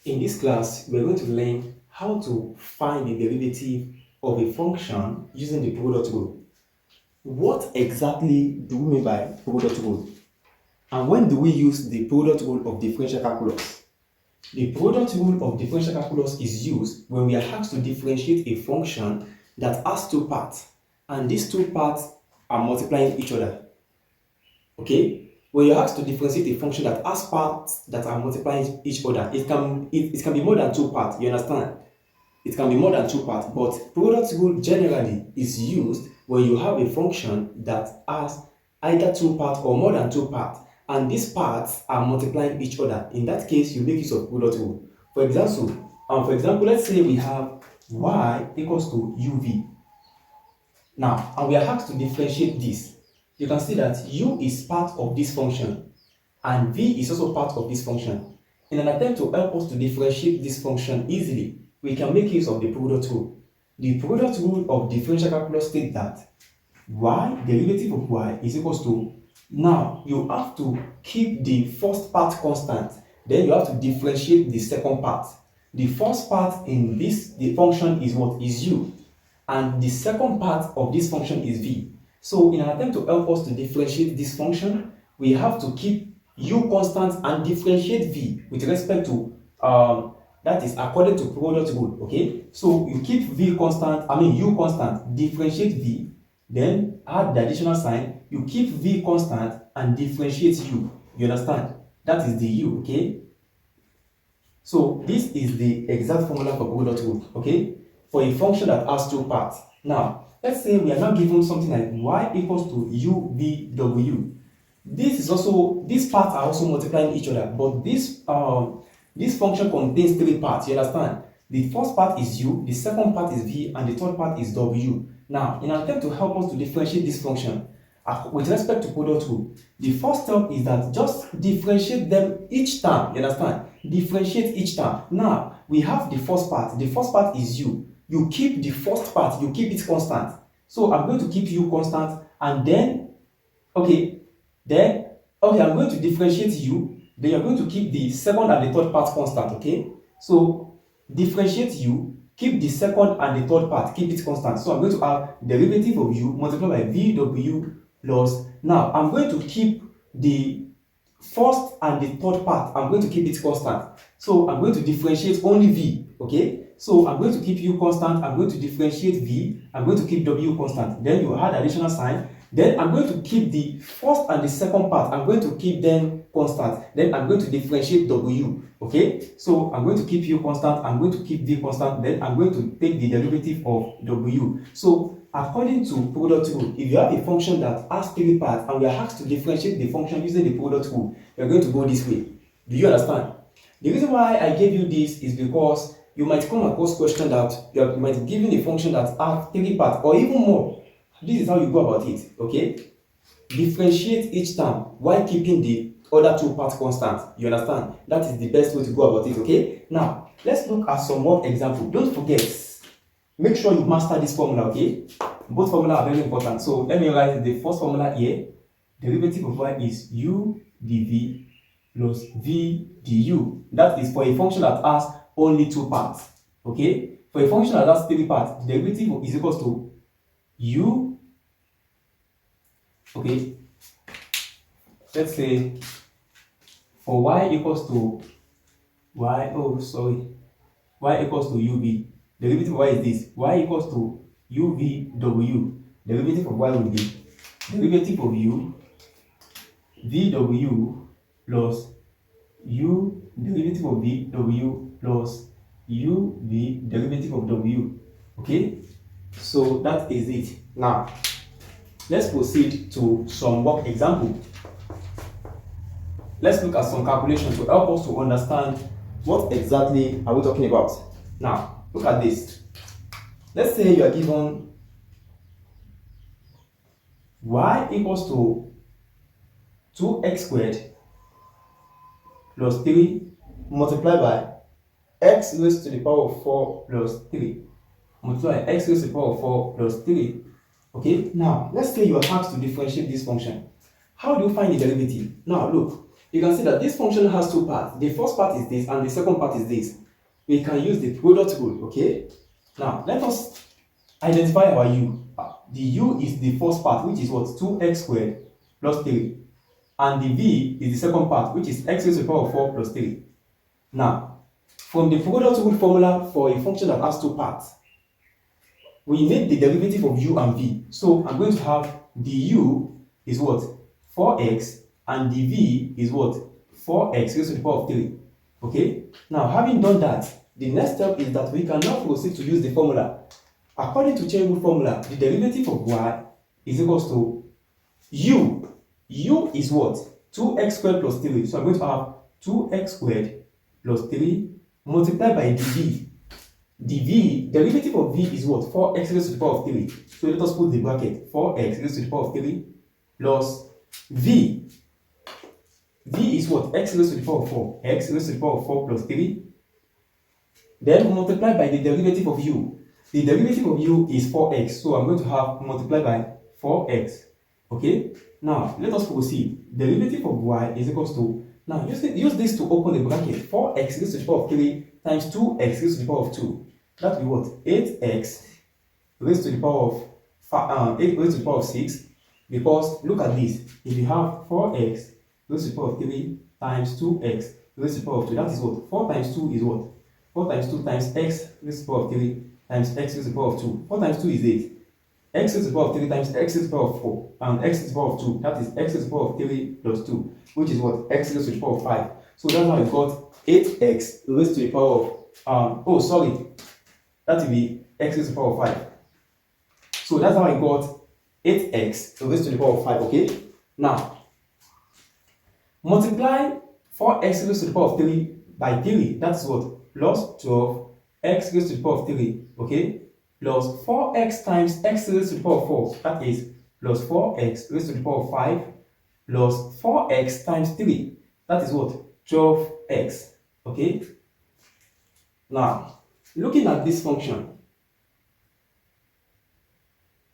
In this class, we're going to learn how to find the derivative of a function using the product rule. What exactly do we mean by product rule? And when do we use the product rule of differential calculus? The product rule of differential calculus is used when we are asked to differentiate a function that has two parts, and these two parts are multiplying each other. Okay? When you're asked to differentiate a function that has parts that are multiplying each other, it can be more than two parts, you understand? It can be more than two parts, but product rule generally is used when you have a function that has either two parts or more than two parts, and these parts are multiplying each other. In that case, you make use of product rule. For example, let's say we have y equals to uv. Now, and we are asked to differentiate this. You can see that u is part of this function and v is also part of this function. In an attempt to help us to differentiate this function easily, we can make use of the product rule. The product rule of differential calculus states that y, derivative of y, is equals to, now you have to keep the first part constant, then you have to differentiate the second part. The first part in the function is what? Is u, and the second part of this function is v. So in an attempt to help us to differentiate this function, we have to keep u constant and differentiate v with respect to that is according to product rule. Okay, so you keep u constant, differentiate v, then add the additional sign, you keep v constant and differentiate u. You understand? That is the u. Okay, so this is the exact formula for product rule. Okay, for a function that has two parts. Now let's say we are now given something like y equals to uvw. These parts are also multiplying each other, but this function contains three parts. You understand? The first part is u, the second part is v, and the third part is w. Now, in an attempt to help us to differentiate this function with respect to product rule, the first step is that just differentiate them each time. You understand? Differentiate each time. Now we have the first part. The first part is u. You keep the first part, you keep it constant. So I'm going to keep u constant, and then I'm going to differentiate u, then you're going to keep the second and the third part constant. Okay, so differentiate u, keep the second and the third part, keep it constant. So I'm going to have derivative of u multiplied by vw plus, now I'm going to keep the first and the third part, I'm going to keep it constant. So I'm going to differentiate only v. Okay, so I'm going to keep u constant, I'm going to differentiate v, I'm going to keep w constant, then you add additional sign, then I'm going to keep the first and the second part, I'm going to keep them constant, then I'm going to differentiate w. Okay, so I'm going to keep u constant, I'm going to keep v constant, then I'm going to take the derivative of w. So according to product rule, if you have a function that has three parts and we are asked to differentiate the function using the product rule, we are going to go this way. Do you understand? The reason why I gave you this is because you might come across question that you might be given a function that has three parts or even more. This is how you go about it. Okay, differentiate each term while keeping the other two parts constant. You understand? That is the best way to go about it. Okay, now let's look at some more example. Don't forget, make sure you master this formula. Okay, both formulas are very important. So let me write the first formula here. Derivative of y is u dv plus v du. That is for a function that has only two parts. Okay, for a function that has three parts, the derivative is equals to u. Okay, let's say for y equals to y equals to uv. Derivative of y is this. Y equals to uvw. Derivative of y will be derivative of u vw plus u derivative of vw plus uv derivative of w. Okay, so that is it. Now let's proceed to some work example. Let's look at some calculations to help us to understand what exactly are we talking about. Now look at this. Let's say you are given y equals to 2x squared plus 3 multiplied by x raised to the power of 4 plus 3 multiplied by x raised to the power of 4 plus 3. Okay, now let's say you are asked to differentiate this function. How do you find the derivative? Now look, you can see that this function has two parts. The first part is this, and the second part is this. We can use the product rule, okay? Now, let us identify our u. The u is the first part, which is what? 2x squared plus 3. And the v is the second part, which is x raised to the power of 4 plus 3. Now, from the product rule formula for a function that has two parts, we need the derivative of u and v. So I'm going to have the u is what? 4x, and the v is what? 4x raised to the power of 3. Okay? Now, having done that, the next step is that we can now proceed to use the formula. According to chain rule formula, the derivative of y is equals to u. U is what? 2x squared plus 3. So I'm going to have 2x squared plus 3 multiplied by dv. dv, derivative of v is what? 4x raised to the power of 3. So let us put the bracket 4x raised to the power of 3 plus v. v is what? X raised to the power of 4. X raised to the power of 4 plus 3. Then multiplied by the derivative of u. The derivative of u is 4x. So I'm going to have multiplied by 4x. Okay? Now, let us proceed. Derivative of y is equals to, now use this to open the bracket. 4x raised to the power of 3 times 2x raised to the power of 2. That will be what? 8x raised to the power of 8 raised to the power of 6. Because look at this. If you have 4x raised to the power of 3 times 2x raised to the power of 2, that is what? 4 times 2 is what? 4 times 2 times x raised to the power of 3 times x raised to the power of 2. 4 times 2 is 8. X raised to the power of 3 times x raised to the power of 4, and x raised to the power of 2. That is x raised to the power of 3 plus 2, which is what? X raised to the power of 5. So that's how I got 8x raised to the power of, that will be x raised to the power of 5. So that's how I got 8x raised to the power of 5, okay? Now, multiply 4x raised to the power of 3 by 3. That's what? Plus 12x raised to the power of 3, okay? Plus 4x times x raised to the power of 4. That is plus 4x raised to the power of 5 plus 4x times 3. That is what? 12x. Okay? Now, looking at this function,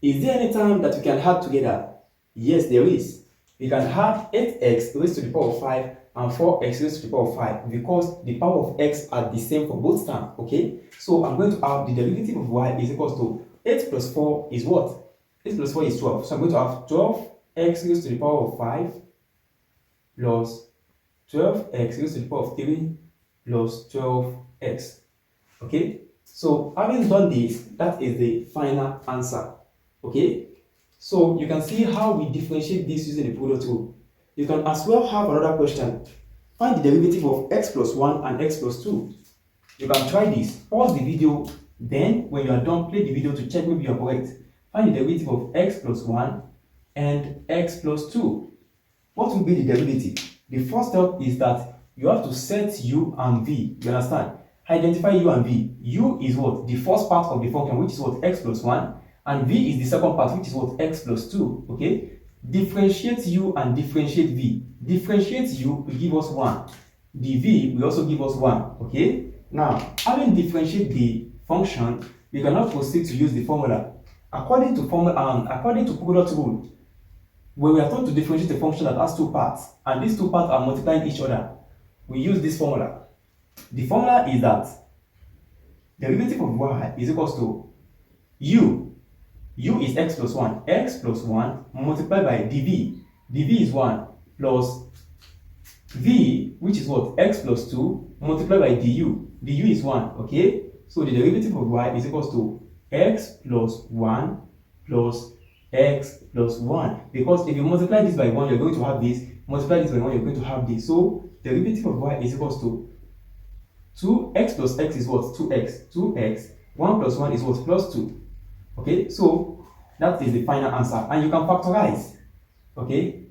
is there any time that we can add together? Yes, there is. We can add 8x raised to the power of 5 and 4x raised to the power of 5 because the power of x are the same for both terms, okay? So I'm going to have the derivative of y is equals to 8 plus 4 is what? 8 plus 4 is 12. So I'm going to have 12x raised to the power of 5 plus 12x raised to the power of 3 plus 12x, okay? So having done this, that is the final answer, okay? So you can see how we differentiate this using the product rule. You can as well have another question. Find the derivative of x plus 1 and x plus 2. You can try this. Pause the video. Then when you are done, play the video to check maybe you are correct. Find the derivative of x plus 1 and x plus 2. What will be the derivative? The first step is that you have to set u and v. You understand? Identify u and v. U is what? The first part of the function, which is what? X plus 1. And v is the second part, which is what? X plus 2. Okay? Differentiate u and differentiate v. Differentiate u will give us 1. The v will also give us 1. Okay? Now, having differentiate the function, we can now proceed to use the formula. According to product rule, when we are taught to differentiate a function that has two parts, and these two parts are multiplying each other, we use this formula. The formula is that derivative of y is equals to u. U is x plus 1. X plus 1 multiplied by dv. dv is 1 plus v, which is what? X plus 2 multiplied by du. du is 1, okay? So the derivative of y is equals to x plus 1 plus x plus 1. Because if you multiply this by 1, you're going to have this. Multiply this by 1, you're going to have this. So derivative of y is equals to 2x plus x is what? 2x. 2x. 1 plus 1 is what? Plus 2. Okay, so that is the final answer. And you can factorize. Okay,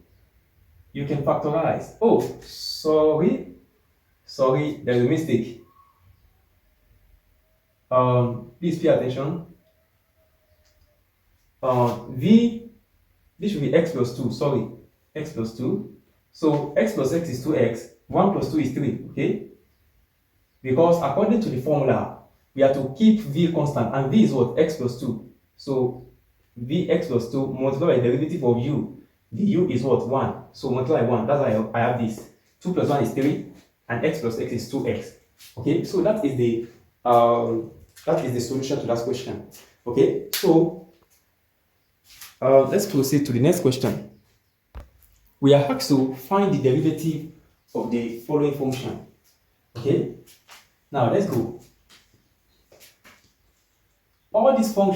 you can factorize. Oh, sorry, there's a mistake. Please pay attention. V, this should be x plus 2. Sorry, x plus 2. So x plus x is 2x. 1 plus 2 is 3. Okay, because according to the formula, we have to keep v constant, and v is what? X plus 2. So vx plus 2 multiplied by the derivative of u. The u is what? 1. So multiply 1. That's why I have this. 2 plus 1 is 3, and x plus x is 2x. Okay, so that is the solution to that question. Okay, so let's proceed to the next question. We are asked to find the derivative of the following function. Okay, now let's go. All these functions